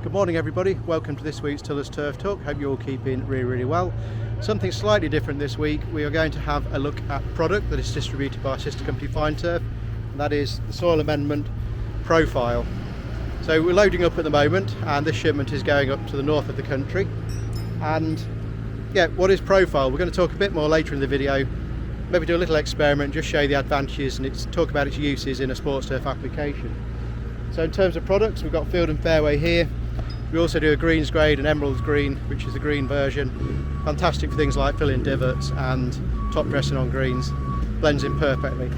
Good morning everybody, welcome to this week's Tillers Turf Talk. Hope you're all keeping really well. Something slightly different this week, we are going to have a look at product that is distributed by our sister company Fine Turf, and that is the soil amendment profile. So we're loading up at the moment and this shipment is going up to the north of the country. And yeah, what is profile? We're going to talk a bit more later in the video, maybe do a little experiment, just show you the advantages and talk about its uses in a sports turf application. So in terms of products, we've got Field and Fairway here. We also do a greens grade and emerald green, which is the green version. Fantastic for things like filling divots and top dressing on greens. Blends in perfectly.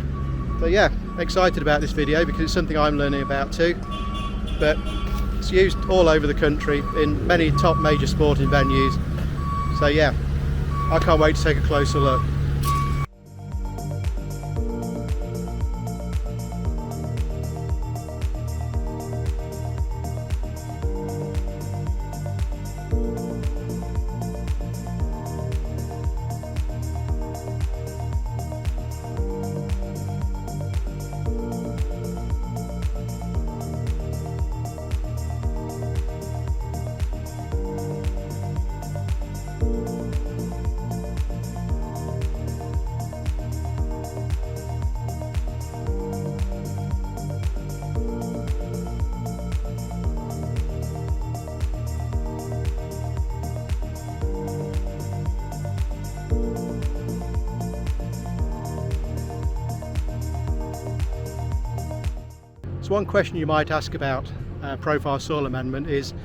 So yeah, excited about this video because it's something I'm learning about too. But it's used all over the country in many top major sporting venues. So yeah, I can't wait to take a closer look. So one question you might ask about profile soil amendment is,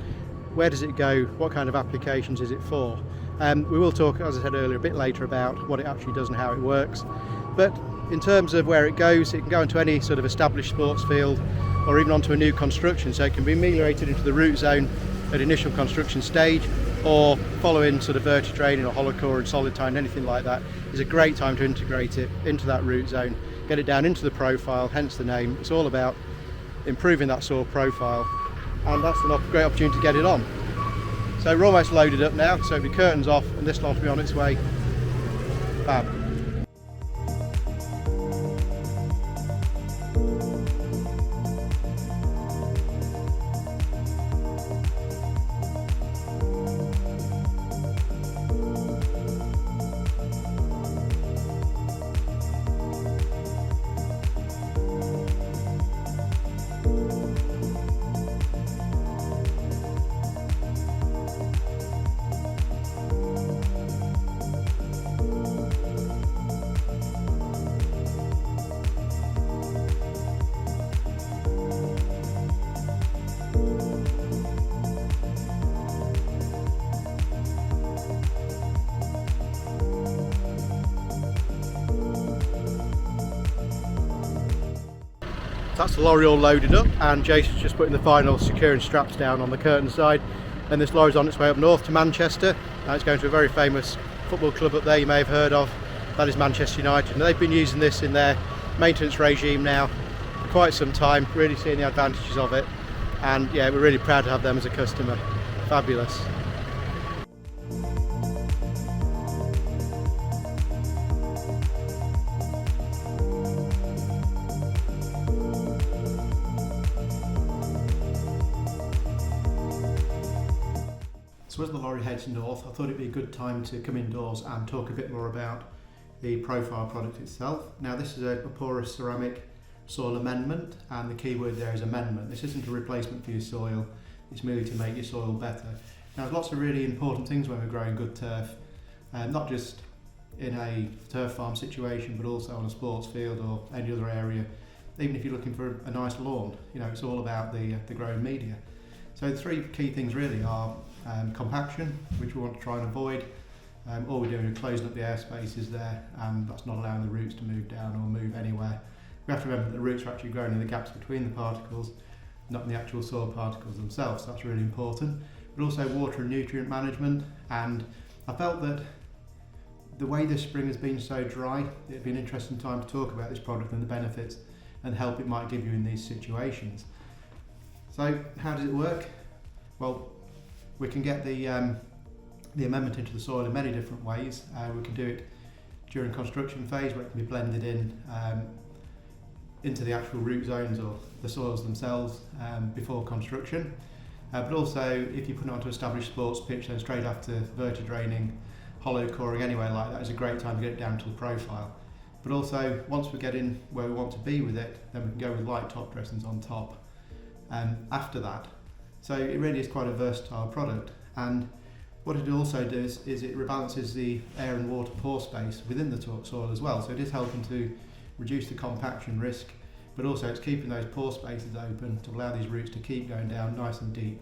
where does it go? What kind of applications is it for? We will talk, as I said earlier, a bit later about what it actually does and how it works. But in terms of where it goes, it can go into any sort of established sports field or even onto a new construction. So it can be ameliorated into the root zone at initial construction stage, or following sort of verti-draining or hollow core and solid tine, anything like that is a great time to integrate it into that root zone, get it down into the profile, hence the name. It's all about improving that soil profile, and that's a great opportunity to get it on. So we're almost loaded up now, so the curtains off and this lot will be on its way. Fab. That's the lorry all loaded up, and Jason's just putting the final securing straps down on the curtain side. And this lorry's on its way up north to Manchester. It's going to a very famous football club up there you may have heard of. That is Manchester United. And they've been using this in their maintenance regime now for quite some time, really seeing the advantages of it. And yeah, we're really proud to have them as a customer. Fabulous. So as the lorry heads north, I thought it'd be a good time to come indoors and talk a bit more about the profile product itself. Now this is a porous ceramic soil amendment, and the key word there is amendment. This isn't a replacement for your soil, it's merely to make your soil better. Now there's lots of really important things when we're growing good turf, not just in a turf farm situation but also on a sports field or any other area. Even if you're looking for a nice lawn, you know, it's all about the growing media. So the three key things really are compaction, which we want to try and avoid. All we're doing is closing up the air spaces there, and that's not allowing the roots to move down or move anywhere. We have to remember that the roots are actually growing in the gaps between the particles, not in the actual soil particles themselves, so that's really important. But also water and nutrient management, and I felt that the way this spring has been so dry, it'd be an interesting time to talk about this product and the benefits and the help it might give you in these situations. So how does it work? Well, we can get the amendment into the soil in many different ways. We can do it during construction phase, where it can be blended in into the actual root zones or the soils themselves before construction. but also if you put it onto established sports pitch, then straight after verti-draining, hollow coring anywhere like that is a great time to get it down to the profile. But also, once we're getting where we want to be with it, then we can go with light top dressings on top after that. So it really is quite a versatile product, and what it also does is it rebalances the air and water pore space within the soil as well. So it is helping to reduce the compaction risk, but also it's keeping those pore spaces open to allow these roots to keep going down nice and deep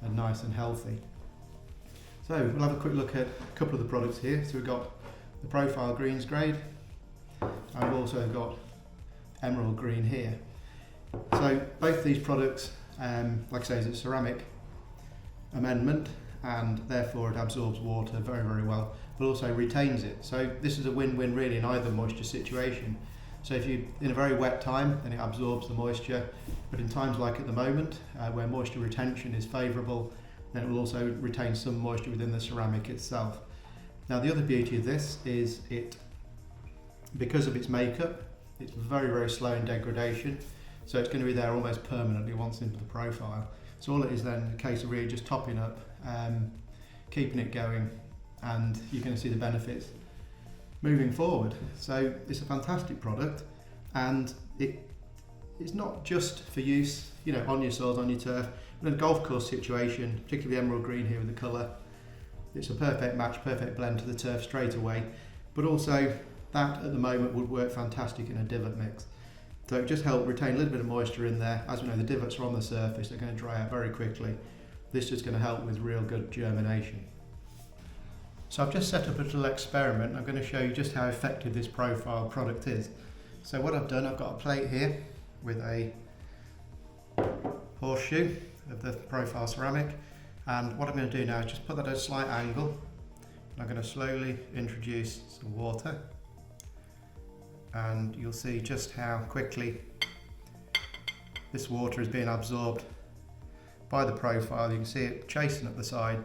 and nice and healthy. So we'll have a quick look at a couple of the products here. So we've got the Profile Greens grade, and we've also got Emerald Green here. So both these products, like I say, is a ceramic amendment, and therefore it absorbs water very, very well, but also retains it. So this is a win-win really in either moisture situation. So if you're in a very wet time, then it absorbs the moisture, but in times like at the moment, where moisture retention is favourable, then it will also retain some moisture within the ceramic itself. Now the other beauty of this is because of its makeup, it's very, very slow in degradation, so it's going to be there almost permanently once into the profile. So all it is then a case of really just topping up, keeping it going, and you're going to see the benefits moving forward. So it's a fantastic product, and it's not just for use, on your soils, on your turf, but in a golf course situation, particularly emerald green here with the colour, it's a perfect match, perfect blend to the turf straight away. But also that at the moment would work fantastic in a divot mix. So it just helps retain a little bit of moisture in there. As we know, the divots are on the surface, they're going to dry out very quickly. This is going to help with real good germination. So I've just set up a little experiment. I'm going to show you just how effective this profile product is. So what I've done, I've got a plate here with a horseshoe of the profile ceramic, and what I'm going to do now is just put that at a slight angle, and I'm going to slowly introduce some water, and you'll see just how quickly this water is being absorbed by the profile. You can see it chasing up the side,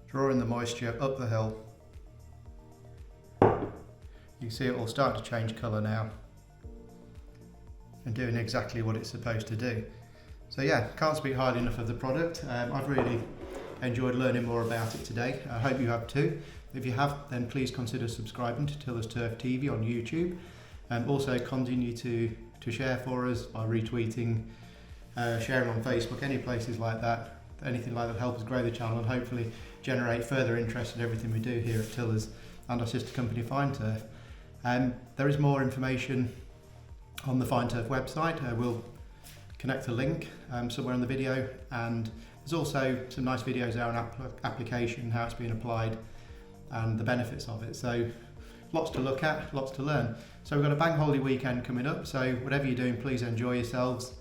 drawing the moisture up the hill. You can see it will start to change colour now and doing exactly what it's supposed to do. So yeah, can't speak highly enough of the product. I've really enjoyed learning more about it today. I hope you have too. If you have, then please consider subscribing to Tiller's Turf TV on YouTube, and also continue to share for us by retweeting, sharing on Facebook, any places like that. Anything like that helps us grow the channel and hopefully generate further interest in everything we do here at Tiller's and our sister company Fine Turf. There is more information on the Fine Turf website. We'll connect a link somewhere in the video, and there's also some nice videos there on application, how it's being applied and the benefits of it. So lots to look at, lots to learn. So we've got a bank holiday weekend coming up, so whatever you're doing, please enjoy yourselves.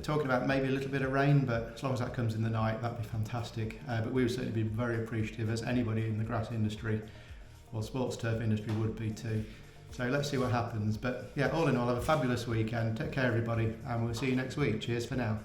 Talking about maybe a little bit of rain, but as long as that comes in the night, that'd be fantastic. But we would certainly be very appreciative, as anybody in the grass industry or sports turf industry would be too. So let's see what happens. But yeah, all in all, have a fabulous weekend. Take care everybody, and we'll see you next week. Cheers for now.